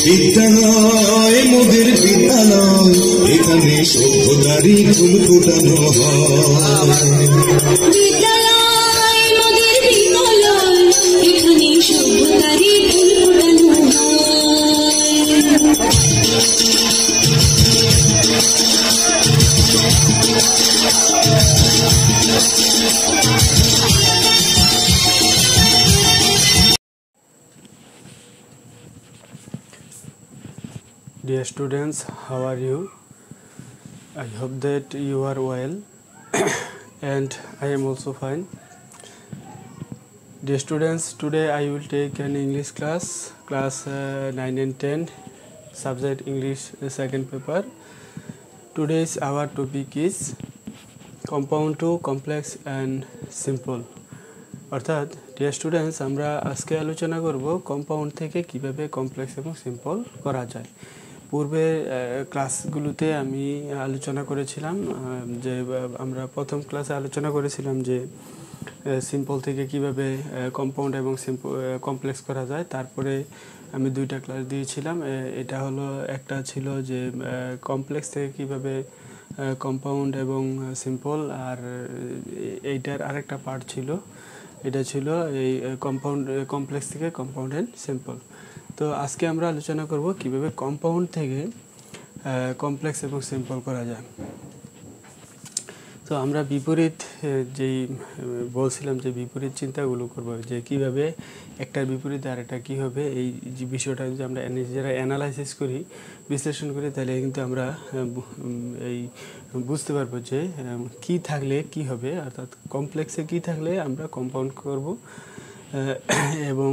বিদ্যালয় মোদের বিদ্যালয়, এখানে সভ্যতারই ফুল ফোটানো হয়। বিদ্যালয় মোদের বিদ্যালয়, এখানে সভ্যতারই ফুল ফোটানো Dear students, how are you? I hope that you are well and I am also fine. Dear students, today I will take an English class 9 and 10, subject English second paper. Today's our topic is compound to complex and simple. অর্থাৎ dear students, আমরা আজকে আলোচনা করব compound থেকে কিভাবে complex এবং simple করা যায়। পূর্বের ক্লাসগুলোতে আমি আলোচনা করেছিলাম যে আমরা প্রথম ক্লাসে আলোচনা করেছিলাম যে সিম্পল থেকে কিভাবে কম্পাউন্ড এবং কমপ্লেক্স করা যায়। তারপরে আমি দুইটা ক্লাস দিয়েছিলাম। এটা হলো একটা ছিল যে কমপ্লেক্স থেকে কিভাবে কম্পাউন্ড এবং সিম্পল, আর এইটার আরেকটা পার্ট ছিল, এটা ছিল এই কমপ্লেক্স থেকে কম্পাউন্ড অ্যান্ড সিম্পল। তো আজকে আমরা আলোচনা করব কিভাবে কম্পাউন্ড থেকে কমপ্লেক্স এবং সিম্পল করা যায়। তো আমরা বিপরীত যেই বলছিলাম যে বিপরীত চিন্তাগুলো করব, যে কিভাবে একটার বিপরীতে আরেকটা কী হবে, এই যে বিষয়টা যদি আমরা নিজেরা অ্যানালাইসিস করি, বিশ্লেষণ করি, তাহলে কিন্তু আমরা এই বুঝতে পারবো যে কি থাকলে কি হবে, অর্থাৎ কমপ্লেক্সে কি থাকলে আমরা কম্পাউন্ড করব এবং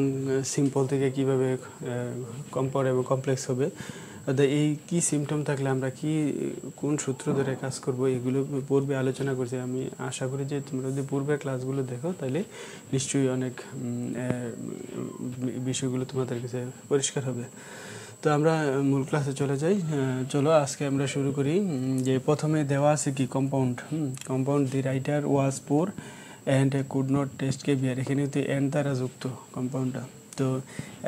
সিম্পল থেকে কিভাবে কম্পাউন্ড এবং কমপ্লেক্স হবে, অর্থাৎ এই কি সিমটম থাকলে আমরা কোন সূত্র ধরে কাজ করব, এগুলো পূর্বে আলোচনা করছি। আমি আশা করি যে তোমরা যদি পূর্বের ক্লাসগুলো দেখো তাহলে নিশ্চয়ই অনেক বিষয়গুলো তোমাদের কাছে পরিষ্কার হবে। তো আমরা মূল ক্লাসে চলে যাই। চলো আজকে আমরা শুরু করি। যে প্রথমে দেওয়া আছে কি কম্পাউন্ড দি রাইটার ওয়াজ পুর অ্যান্ড কুড নট টেস্ট কেভিয়ার। এখানে কিন্তু এন্ড দ্বারা যুক্ত কম্পাউন্ডটা, তো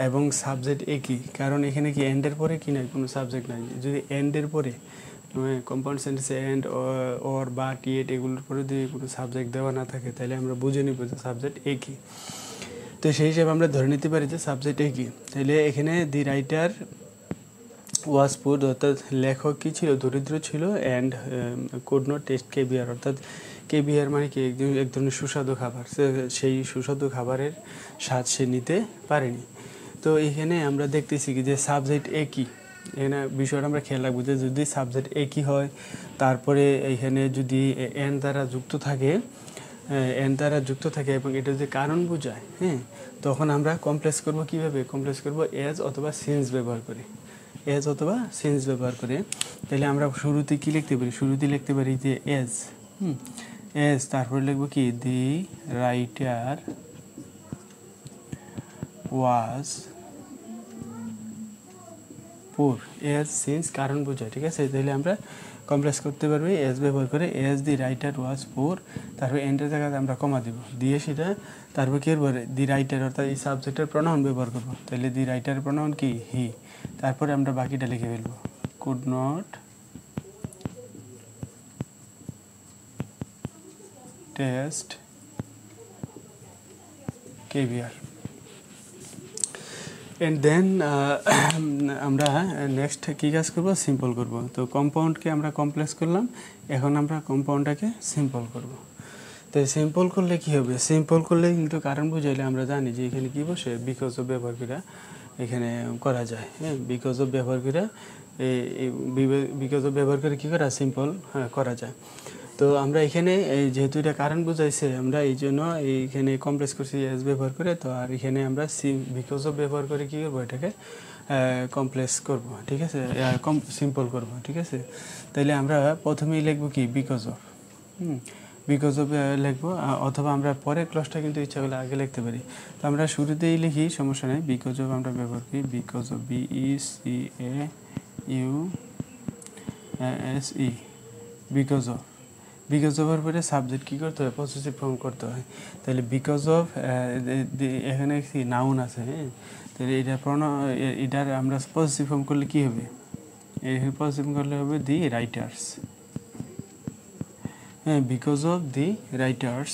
এবং সাবজেক্ট একই, কারণ এখানে কি এন্ডের পরে কি নাই, কোনো সাবজেক্ট নাই। যদি এন্ডের পরে কম্পাউন্ড সেন্টেন্সে এন্ড অর বা টিএট এগুলোর পরে যদি কোনো সাবজেক্ট দেওয়া না থাকে, তাহলে আমরা বুঝে নিব যে সাবজেক্ট একই। তো সেই হিসাবে আমরা ধরে নিতে পারি যে সাবজেক্ট একই। তাহলে এখানে দি রাইটার ওয়াজ পুর, অর্থাৎ লেখক কী ছিল, দরিদ্র ছিল, অ্যান্ড কুড নট টেস্ট কেভিয়ার, অর্থাৎ কেভিয়ার মানে কি এক ধরনের সুস্বাদু খাবার, সেই সুস্বাদু খাবারের স্বাদ সে নিতে পারেনি। তো এখানে আমরা দেখতেছি কি যে সাবজেক্ট একই, এখানে বিষয়টা আমরা খেয়াল রাখবো যে যদি সাবজেক্ট একই হয়, তারপরে এখানে যদি এন দ্বারা যুক্ত থাকে এবং এটা যদি কারণ বোঝায়, তখন আমরা কমপ্লেক্স করব কিভাবে, কমপ্লেক্স করব এজ অথবা সিন্স ব্যবহার করে, তাহলে আমরা শুরুতে কি লিখতে পারি, লিখতে পারি যে এজ, তারপরে লিখবো কি দি রাইটার ওয়াজ পুর, এজ সিন্স কারণ বোঝায়, ঠিক আছে। তাহলে আমরা কমপ্লেক্স করতে পারবো এজ ব্যবহার করে, এজ দি রাইটার ওয়াজ পুর, তারপর এন্ডের জায়গাতে আমরা কমা দিব, দিয়ে সেটা তারপর কি করবো, দি রাইটার অর্থাৎ এই সাবজেক্টের প্রনাউন ব্যবহার করবো। তাহলে দি রাইটার প্রনাউন কি হি, তারপরে আমরা বাকিটা লিখে ফেলবো, could not test caviar. And then আমরা নেক্সট কী কাজ করবো, সিম্পল করব। তো কম্পাউন্ডকে আমরা কমপ্লেক্স করলাম, এখন আমরা কম্পাউন্ডটাকে সিম্পল করব। তো সিম্পল করলে কি হবে, সিম্পল করলে কিন্তু কারণ বুঝাইলে আমরা জানি যে এখানে কী বসে, বিকজ অফ ব্যবহার করে এখানে করা যায়, বিকজ অফ ব্যবহার করে কী করা, সিম্পল করা যায়। তো আমরা এখানে যেহেতু এটা কারণ বুঝাইছে, আমরা এই জন্য এইখানে কমপ্লেক্স করছি এস ব্যবহার করে। তো আর এখানে আমরা বিকজ অফ ব্যবহার করে কী করবো, এটাকে কমপ্লেক্স করব, ঠিক আছে, সিম্পল করব, ঠিক আছে। তাইলে আমরা প্রথমেই লিখবো কি বিকজ অফ, বিকজ অফ লিখবো, অথবা আমরা পরের ক্লাসটা কিন্তু ইচ্ছা করলে আগে লিখতে পারি। তো আমরা শুরুতেই লিখি, সমস্যা নেই। বিকজ অফ আমরা ব্যবহার করি because of, BECAUSE, because of. Because অফের পরে সাবজেক্ট কী করতে হয়, পসেসিভ ফর্ম করতে হয়। তাহলে বিকজ অফ এখানে কি নাউন আছে, হ্যাঁ, তাহলে এটার আমরা পসেসিভ ফর্ম করলে কী হবে, এই পসেসিভ করলে হবে দি রাইটার্স, হ্যাঁ, because of the writers,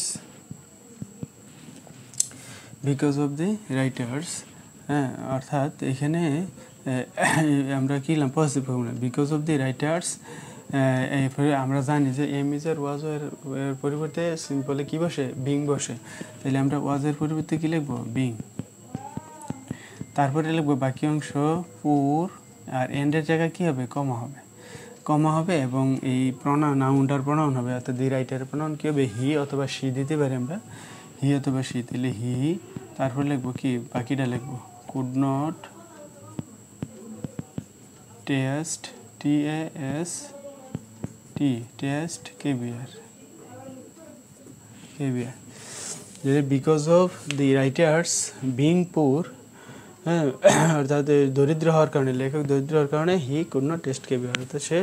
because of the writers, হ্যাঁ, অর্থাৎ এখানে আমরা কী লিখলাম, পসেসিভ ফর্ম না, বিকজ অফ দি রাইটার্স। এরপরে আমরা জানি যে এম ইজ আর ওয়াজ এর পরিবর্তে সিম্পলে কী বসে, বিং বসে, তাহলে আমরা ওয়াজের পরিবর্তে কী লিখবো, বিং। তারপরে লিখবো বাকি অংশ পুর, আর এন্ডের জায়গায় কী হবে, কমা হবে, কমা হবে, এবং এই নাউনটার প্রনাউন হবে, অর্থাৎ দি রাইটারের প্রনাউন কী হবে, হি অথবা শি দিতে পারি আমরা, হি অথবা শি, তাহলে হি, তারপর লিখবো কি, বাকিটা লিখবো কুড নট টেস্ট, টেস্ট কেবিআর, because of the writers being poor, হ্যাঁ, অর্থাৎ দরিদ্র হওয়ার কারণে, লেখক দরিদ্র হওয়ার কারণে he could not test KBr, অর্থাৎ সে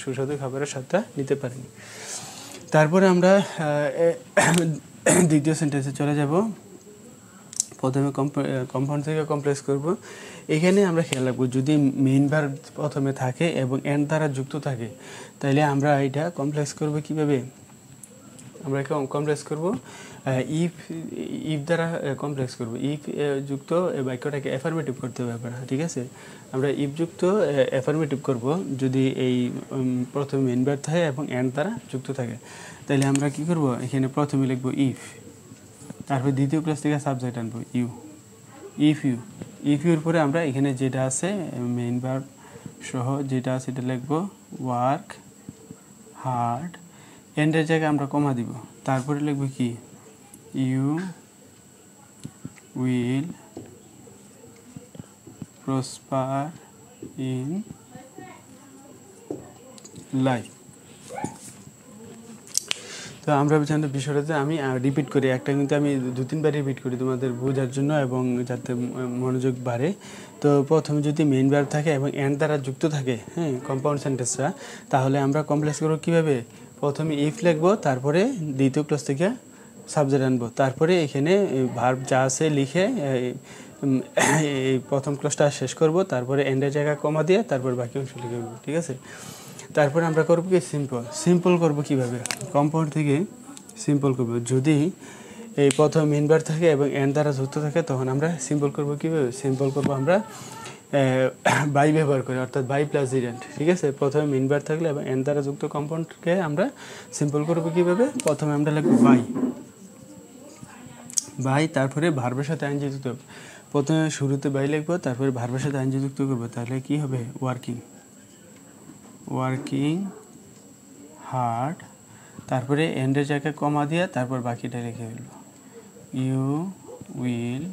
সুস্বাদু খাবারের স্বাদটা নিতে পারেনি। তারপরে আমরা দ্বিতীয় সেন্টেন্সে চলে যাব। প্রথমে কম্পাউন্ড থেকে কমপ্লেক্স করব। এখানে আমরা খেয়াল রাখবো, যদি মেইন ভার্ব প্রথমে থাকে এবং এন্ড দ্বারা যুক্ত থাকে, তাহলে আমরা এটা কমপ্লেক্স করব কিভাবে, আমরা কমপ্লেক্স করব ইফ দ্বারা কমপ্লেক্স করব। ইফ যুক্ত বাক্যটাকে অ্যাফার্মেটিভ করতে হবে আপনারা, ঠিক আছে। আমরা ইফ যুক্ত অ্যাফার্মেটিভ করব যদি এই প্রথমে মেইন ভার্ব থাকে এবং এন্ড দ্বারা যুক্ত থাকে। তাহলে আমরা কি করব, এখানে প্রথমে লিখব ইফ, তারপর দ্বিতীয় ক্লাস থেকে সাবজেক্ট আনবো ইউ, ইফ ইউর পরে আমরা এখানে যেটা আছে মেইন ভার্ব সহ যেটা আছে এটা লিখবো ওয়ার্ক হার্ড, এন্ডের জায়গায় আমরা কমা দিব, তারপরে লিখবো কি you will prosper in life. তো আমরা বিষয়টাতে আমি রিপিট করি, একটা কিন্তু আমি 2-3 বার রিপিট করি তোমাদের বোঝার জন্য এবং যাতে মনোযোগ বাড়ে। তো প্রথমে যদি মেইন ভার্ব থাকে এবং এন্ড দ্বারা যুক্ত থাকে, হ্যাঁ, কম্পাউন্ড সেন্টেন্সটা, তাহলে আমরা কমপ্লেক্স করব কীভাবে, প্রথমে ইফ লিখবো, তারপরে দ্বিতীয় ক্লাস থেকে সাবজেক্ট আনবো, তারপরে এখানে ভার্ব যা আছে লিখে এই প্রথম ক্লাসটা শেষ করব, তারপরে এন্ডের জায়গা কমা দিয়ে তারপর বাকি অংশ লিখে দেবো, ঠিক আছে। তারপরে আমরা করবো কি সিম্পল করব কিভাবে, কম্পাউন্ড থেকে সিম্পল করব। যদি এই প্রথম মেইন ভার্ব থাকে এবং এন্ড দ্বারা যুক্ত থাকে, তখন আমরা সিম্পল করব কিভাবে, সিম্পল করব আমরা বাই ব্যবহার করি, অর্থাৎ বাই প্লাস জিরেন্ট, ঠিক আছে। প্রথমে মেইন ভার্ব থাকলে এবং এন্ড দ্বারা যুক্ত কম্পাউন্ডকে আমরা সিম্পল করব কিভাবে, প্রথমে আমরা লিখব বাই, তারপরে ভার্বের সাথে আইনজি যুক্ত হবে। প্রথমে শুরুতে বাই লিখবো, তারপরে ভার্বের সাথে আইনজি যুক্ত করবো, তাহলে কি হবে ওয়ার্কিং হার্ড, তারপরে এন্ডের জায়গায় কমা দিয়ে তারপর বাকিটা লিখে ফেলবো you will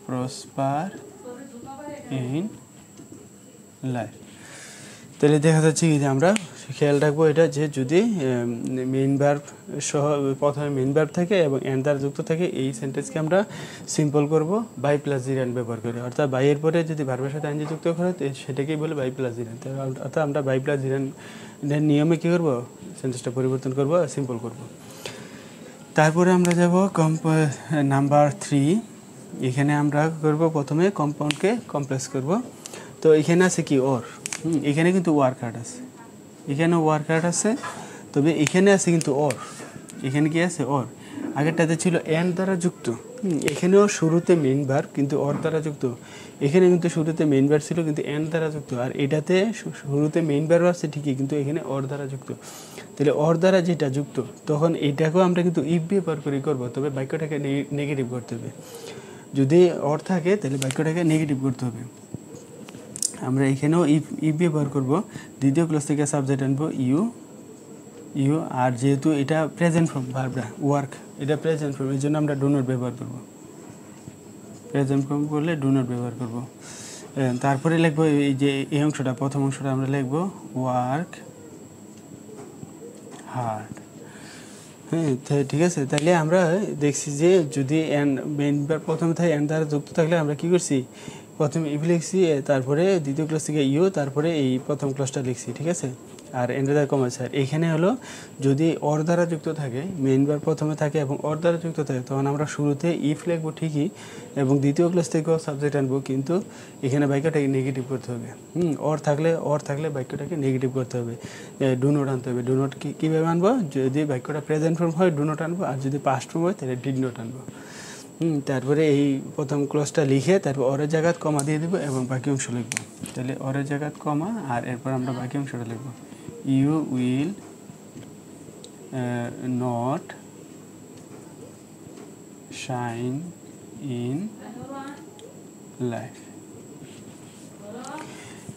prosper in life. তাহলে দেখা যাচ্ছে কি যে আমরা খেয়াল রাখবো এটা, যে যদি মেইন ভার্ব সহ প্রথমে মেইন ভার্ব থাকে এবং এন্ড দ্বারা যুক্ত থাকে, এই সেন্টেন্সকে আমরা সিম্পল করব বাই প্লাস জিরান ব্যবহার করে, অর্থাৎ বাইয়ের পরে যদি ভার্বের সাথে আইনজি যুক্ত করে সেটাকেই বলে বাই প্লাস জিরান। অর্থাৎ আমরা বাই প্লাস জিরানের নিয়মে কী করবো, সেন্টেন্সটা পরিবর্তন করব, সিম্পল করব। তারপরে আমরা যাব নাম্বার 3। এখানে আমরা করব প্রথমে কম্পাউন্ডকে কমপ্লেক্স করব। তো এখানে আছে কি ওর, এখানে কিন্তু ওয়ার্ক হার্ড আছে, এখানেও ওয়ার্ক হার্ড আছে, তবে এখানে আছে কিন্তু ওর, এখানে কি আছে ওর, আগেরটাতে ছিল এন্ড দ্বারা যুক্ত, এখানেও শুরুতে মেইন ভার্ব কিন্তু ওর দ্বারা যুক্ত, এখানে কিন্তু শুরুতে মেইন ভার্ব ছিল কিন্তু এন্ড দ্বারা যুক্ত, আর এটাতে শুরুতে মেইন ভার্ব আছে ঠিকই কিন্তু এখানে ওর দ্বারা যুক্ত। তাহলে ওর দ্বারা যেটা যুক্ত, তখন এইটাকেও আমরা কিন্তু ইফ ব্যবহার করে করবো, তবে বাক্যটাকে নেগেটিভ করতে হবে। যদি ওর থাকে তাহলে বাক্যটাকে নেগেটিভ করতে হবে। আমরা এখানেও ইফ ব্যবহার করব, দ্বিতীয় ক্লাস থেকে সাবজেক্ট আনবো ইউ, আর যেহেতু এটা প্রেজেন্ট ফর্ম ভার্বটা ওয়ার্ক, এটা প্রেজেন্ট ফর্ম, এই জন্য আমরা ডু নট ব্যবহার করব, প্রেজেন্ট ফর্ম করলে ডু নট ব্যবহার করব। তারপরে লিখবো এই যে এই অংশটা, প্রথম অংশটা আমরা লিখবো ওয়ার্ক হার্ড, হ্যাঁ, ঠিক আছে। তাহলে আমরা দেখছি যে যদি মেইন ভার্ব প্রথমে থাকে এন্ড দ্বারা যুক্ত থাকলে আমরা কি করছি, প্রথমে ইফ লিখছি, তারপরে দ্বিতীয় ক্লাস থেকে ইউ, তারপরে এই প্রথম ক্লাসটা লিখছি, ঠিক আছে। আর এন্ড দ্বারা কমা আছে। আর এখানে হলো যদি অর দ্বারা যুক্ত থাকে, মেইন ভার্ব প্রথমে থাকে এবং অর দ্বারা যুক্ত থাকে, তখন আমরা শুরুতে ইফ লিখবো ঠিকই এবং দ্বিতীয় ক্লাস থেকেও সাবজেক্ট আনবো, কিন্তু এখানে বাক্যটাকে নেগেটিভ করতে হবে। অর থাকলে বাক্যটাকে নেগেটিভ করতে হবে, ডু নট আনতে হবে। ডু নট কীভাবে আনবো? যদি বাক্যটা প্রেজেন্ট ফর্ম হয় ডু নট আনবো, আর যদি পাস্ট ফর্ম হয় তাহলে ডিড নট আনবো। তারপরে এই প্রথম ক্লজটা লিখে তারপর অরের জায়গায় কমা দিয়ে দেবো এবং বাকি অংশ লিখবো। তাহলে অরের জায়গায় কমা আর এরপর আমরা বাকি অংশটা লিখবো। You will not shine in life.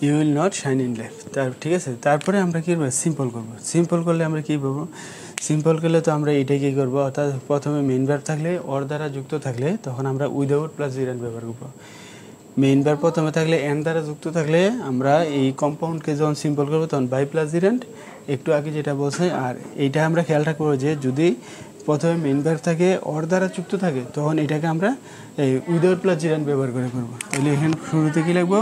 You will not shine in life. ঠিক আছে, তারপরে আমরা কী করবো? সিম্পল করবো। সিম্পল করলে আমরা কী পাবো? সিম্পল করলে তো আমরা এটাই কী করবো, অর্থাৎ প্রথমে মেইন ভার্ব থাকলে অর দ্বারা যুক্ত থাকলে তখন আমরা উইদাউট প্লাস জিরান ব্যবহার করবো। মেইন ভার্ব প্রথমে থাকলে এন দ্বারা যুক্ত থাকলে আমরা এই কম্পাউন্ডকে যখন সিম্পল করবো তখন বাই প্লাস জিরান্ট, একটু আগে যেটা বলছে। আর এইটা আমরা খেয়াল রাখবো যে যদি প্রথমে মেইন ভার্ব থাকে অর দ্বারা যুক্ত থাকে তখন এটাকে আমরা এই উইদাউট প্লাস জিরান্ট ব্যবহার করে করবো। তাহলে এখানে শুরুতে কী লিখবো?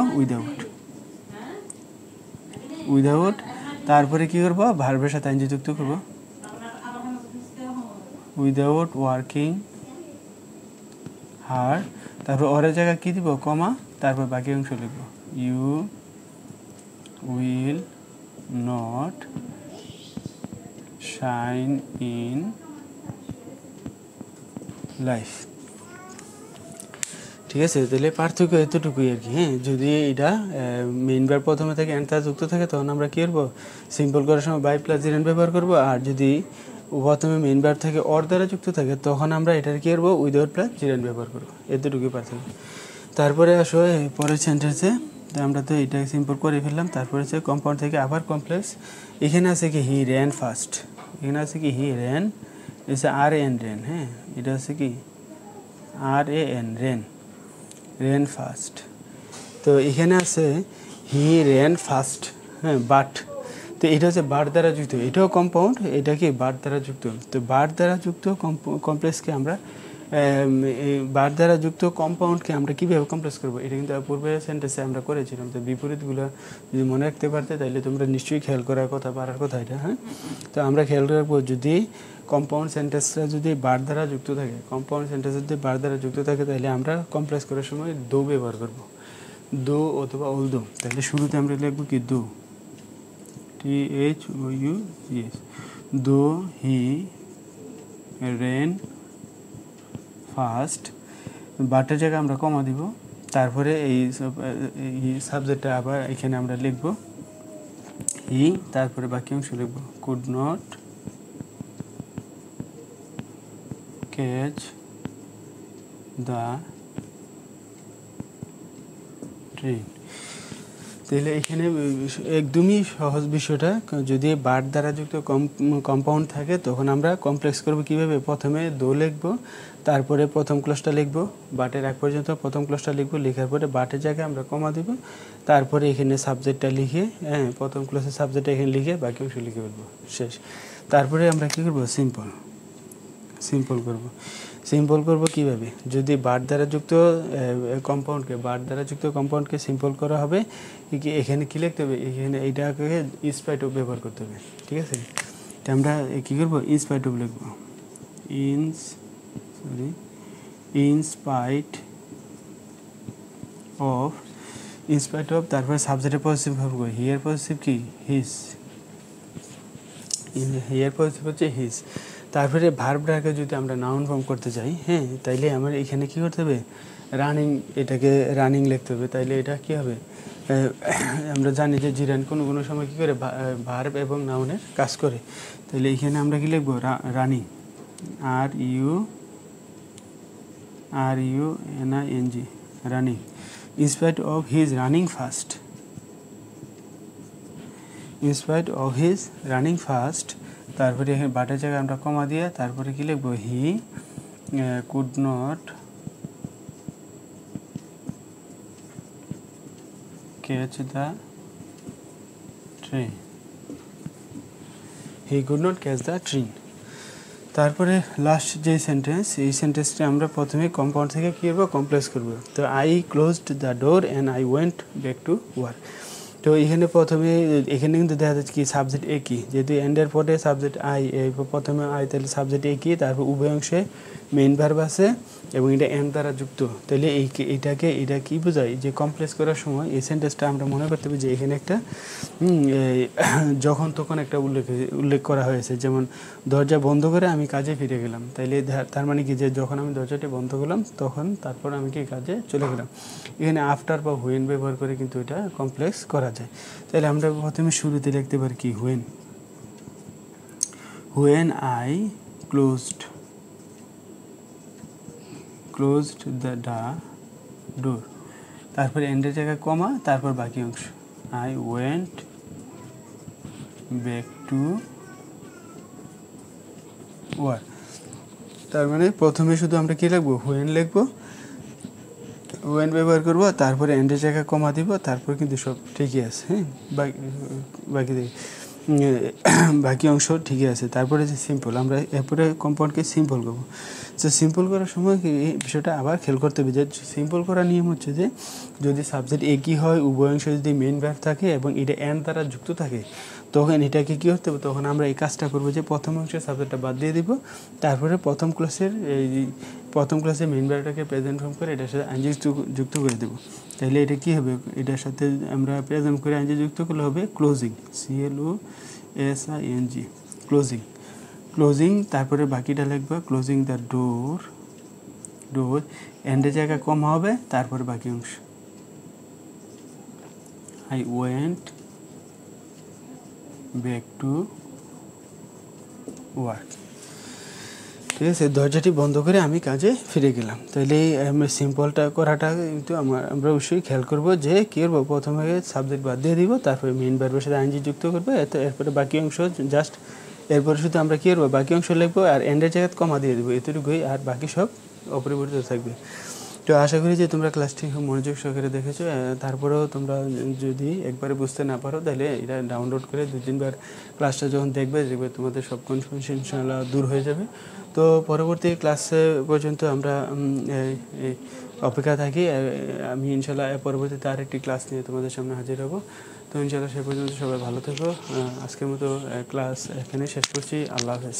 উইদাউট। তারপরে কী করবো? ভার্বের সাথে আইনজি যুক্ত করবো, উইদাউট ওয়ার্কিং হার্ড। তারপর অরের জায়গায় কী দিব? কমা, তারপর বাকি অংশ লিখব। You will not shine in life. ঠিক আছে, তাহলে পার্থক্য এতটুকুই আর কি। হ্যাঁ, যদি এটা মেইন ভার্ব প্রথমে থেকে এন্ড দ্বারা যুক্ত থাকে তখন আমরা কী করবো? সিম্পল করার সময় বাই প্লাস জিরান ব্যবহার করবো। আর যদি প্রথমে মেইন ভার্ব থেকে অর দ্বারা যুক্ত থাকে তখন আমরা এটার কী করবো? উইদাউট প্লাস জিরান ব্যবহার করবো। এতটুকুই পার্থক্য। তারপরে আসো পরের সেন্টেন্সে, আমরা তো এটা সিম্পল করে ফেললাম। তারপরে হচ্ছে কম্পাউন্ড থেকে আবার কমপ্লেক্স। এখানে আছে কি? হি র্যান ফার্স্ট। এখানে আছে কি? হি র্যান, এসে আর এন র্যান। হ্যাঁ, এটা হচ্ছে কি? R A N ran, ran first. তো এখানে আছে হি র্যান ফার্স্ট। হ্যাঁ, বাট। তো এটা হচ্ছে বার দ্বারা যুক্ত, এটাও কম্পাউন্ড, এটা কি বার দ্বারা যুক্ত। তো বার দ্বারা যুক্ত কমপ্লেক্সকে আমরা বার দ্বারা যুক্ত কম্পাউন্ডকে আমরা কীভাবে কমপ্লেক্স করবো? এটা কিন্তু পূর্বের সেন্টেন্সে আমরা করেছিলাম। তো বিপরীতগুলো যদি মনে রাখতে পারতে তাহলে তোমরা নিশ্চয়ই খেয়াল করার কথা, পারার কথা এটা। হ্যাঁ, তো আমরা খেয়াল রাখবো যদি কম্পাউন্ড সেন্টেন্সটা যদি বার দ্বারা যুক্ত থাকে, কম্পাউন্ড সেন্টেন্স যদি বার দ্বারা যুক্ত থাকে তাহলে আমরা কমপ্লেক্স করার সময় দো ব্যবহার করবো, দো অথবা ওল দো। তাহলে শুরুতে আমরা লিখবো কি? দো, THOUGH, দো হি রেন ফার্স্ট। বাটের জায়গায় আমরা কমা দিব। তারপরে এই সাবজেক্টটা আবার এখানে আমরা লিখবো হি, তারপরে বাকি অংশ লিখবো could not catch the train. তাহলে এখানে একদমই সহজ বিষয়টা। যদি বার দ্বারা যুক্ত কম্পাউন্ড থাকে তখন আমরা কমপ্লেক্স করবো কীভাবে? প্রথমে দো লিখবো, তারপরে প্রথম ক্লজটা লিখবো, বাটের আগ পর্যন্ত প্রথম ক্লজটা লিখবো, লেখার পরে বাটের জায়গায় আমরা কমা দেবো, তারপরে এখানে সাবজেক্টটা লিখে, হ্যাঁ, প্রথম ক্লজের সাবজেক্টটা এখানে লিখে বাকি অংশ লিখে ফেলবো, শেষ। তারপরে আমরা কী করবো? সিম্পল করবো। সিম্পল করবো কীভাবে? যদি বার দ্বারা যুক্ত কম্পাউন্ডকে সিম্পল করা হবে, এখানে কী লিখতে হবে? এখানে এইটাকে ইনস্পাইট অফ ব্যবহার করতে হবে। ঠিক আছে, তো আমরা কী করবো? ইনস্পাইট অফ লিখবো, ইনস্পাইট অফ, তারপরে সাবজেক্টের পজিটিভ ভাববো। হিয়ার পজিটিভ কি? হিজ। হিয়ার পজিটিভ হচ্ছে হিজ। তারপরে ভার্বটাকে যদি আমরা নাউন ফর্ম করতে চাই, হ্যাঁ, তাইলে আমার এখানে কী করতে হবে? রানিং, এটাকে রানিং লিখতে হবে। তাইলে এটা কী হবে? আমরা জানি যে জিরান কোনো সময় কী করে? ভার্ব এবং নাউনের কাজ করে। তাহলে এখানে আমরা কী লিখবো? Running, RUNING, running. In spite of his running first, in spite of his running first. তারপরে এখানে বাটের জায়গায় আমরা কমা দিয়ে তারপরে কী লিখবো? He could not catch the train, he could not catch the train. তারপরে লাস্ট যে সেন্টেন্স, এই সেন্টেন্সটা আমরা প্রথমে কম্পাউন্ড থেকে কী করবো? কমপ্লেক্স করবো। তো I closed the door and I went back to work. তো এখানে প্রথমে এখানে কিন্তু দেখা যাচ্ছে কি সাবজেক্ট একই, যেহেতু এন্ডের পরে সাবজেক্ট আই, প্রথমে আই তাহলে সাবজেক্ট একই, তারপর উভয় অংশে মেইন ভার্ব আছে এবং এটা এন দ্বারা যুক্ত। তাহলে এটা কি বোঝায় যে কমপ্লেক্স করার সময় এই সেন্টেন্সটা আমরা মনে করতে হবে যে এখানে একটা যখন তখন একটা উল্লেখ করা হয়েছে, যেমন দরজা বন্ধ করে আমি কাজে ফিরে গেলাম। তাইলে তার মানে কি যে যখন আমি দরজাটি বন্ধ করলাম তখন তারপর আমি কি কাজে চলে গেলাম। এখানে আফটার বা হুয়েন ব্যবহার করে কিন্তু এটা কমপ্লেক্স করা যায়। তাহলে আমরা প্রথমে শুরুতে লিখতে পারি কি when I closed the door, তারপরে এন্ডের জায়গায় কমা, তারপর বাকি অংশ I went back to work. তার মানে প্রথমে শুধু আমরা কি লিখবো, হুয়েন লিখবো, ওয়েন ব্যবহার করবো, তারপরে এন্ডের জায়গায় কমা দিব, তারপর কিন্তু সব ঠিকই আছে। হ্যাঁ, বাকি অংশ ঠিকই আছে। তারপরে যে সিম্পল, আমরা এরপরে কম্পাউন্ডকে সিম্পল করবো। তো সিম্পল করার সময় এই বিষয়টা আবার খেয়াল করতে হবে যে সিম্পল করার নিয়ম হচ্ছে যে যদি সাবজেক্ট একই হয়, উভয় অংশ যদি মেইন ভার্ব থাকে এবং এটা এন দ্বারা যুক্ত থাকে, তখন এটাকে কী করতে হবে, তখন আমরা এই কাজটা করবো যে প্রথম অংশের সাবজেক্টটা বাদ দিয়ে দিব, তারপরে প্রথম ক্লাসের মেইন ভার্বটাকে প্রেজেন্ট ফর্ম করে এটার সাথে আইনজি যুক্ত করে দেবো। তাহলে এটা কী হবে, এটার সাথে আমরা প্রেজেন্ট করে আইনজি যুক্ত করলে হবে ক্লোজিং, CLOSING, ক্লোজিং। তারপরে বাকিটা লিখবা ক্লোজিং দ্য ডোর, এন্ডের জায়গায় কমা হবে, তারপরে বাকি অংশ I went back to work. ঠিক আছে, দরজাটি বন্ধ করে আমি কাজে ফিরে গেলাম। তাহলে সিম্পলটা করাটা কিন্তু আমরা অবশ্যই খেয়াল করবো যে কী করবো, প্রথমে সাবজেক্ট বাদ দিয়ে দিব, তারপরে মেইন ভার্বের সাথে আইনজি যুক্ত করবো, এরপরে বাকি অংশ জাস্ট এরপরে শুধু আমরা কী করবো, বাকি অংশ লিখবো আর এন্ডের জায়গায় কমা দিয়ে দেবো, এতটুকুই, আর বাকি সব অপরিবর্তিত থাকবে। তো আশা করি যে তোমরা ক্লাসটি খুব মনোযোগ সহকারে দেখেছো। তারপরেও তোমরা যদি একবারে বুঝতে না পারো তাহলে এটা ডাউনলোড করে 2-3 বার ক্লাসটা যখন দেখবে তোমাদের সব কনফিউশন ইনশাআল্লাহ দূর হয়ে যাবে। তো পরবর্তী ক্লাসে পর্যন্ত আমরা অপেক্ষা থাকি। আমি ইনশাআল্লাহ পরবর্তীতে আরেকটি ক্লাস নিয়ে তোমাদের সামনে হাজির হব। তো ইনশাআল্লাহ সে পর্যন্ত সবাই ভালো থেকো। আজকের মতো ক্লাস এখানে শেষ করছি। আল্লাহ হাফেজ।